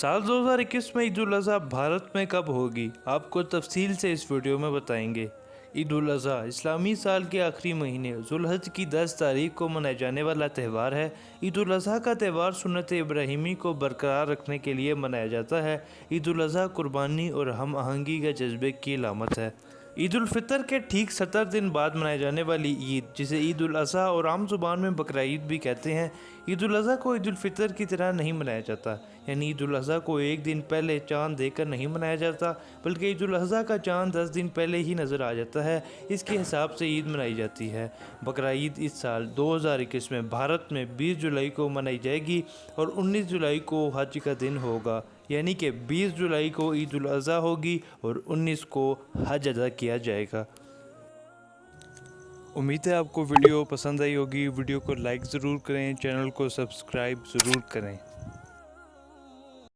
साल 2021 में ईद उल अज़हा भारत में कब होगी, आपको तफसील से इस वीडियो में बताएंगे। ईद उल अज़हा इस्लामी साल के आखिरी महीने ज़ुल्हज की 10 तारीख को मनाए जाने वाला त्यौहार है। ईद उल अज़हा का त्यौहार सुन्नत इब्राहिमी को बरकरार रखने के लिए मनाया जाता है। ईद उल अज़हा कुर्बानी और हम आहंगी के जज्बे की अलामत है। ईद उल फितर के ठीक 70 दिन बाद मनाई जाने वाली ईद, जिसे ईद उल अज़हा और आम ज़ुबान में बकरा ईद भी कहते हैं, ईद उल अज़हा को ईद उल फितर की तरह नहीं मनाया जाता। यानी ईद उल अज़हा को एक दिन पहले चांद देखकर नहीं मनाया जाता, बल्कि ईद उल अज़हा का चांद 10 दिन पहले ही नज़र आ जाता है। इसके हिसाब से ईद मनाई जाती है। बकरा ईद इस साल 2021 में भारत में 20 जुलाई को मनाई जाएगी और 19 जुलाई को हज का दिन होगा। यानी कि 20 जुलाई को ईद उल अज़हा होगी और 19 को हज अदा किया जाएगा। उम्मीद है आपको वीडियो पसंद आई होगी। वीडियो को लाइक ज़रूर करें, चैनल को सब्सक्राइब ज़रूर करें।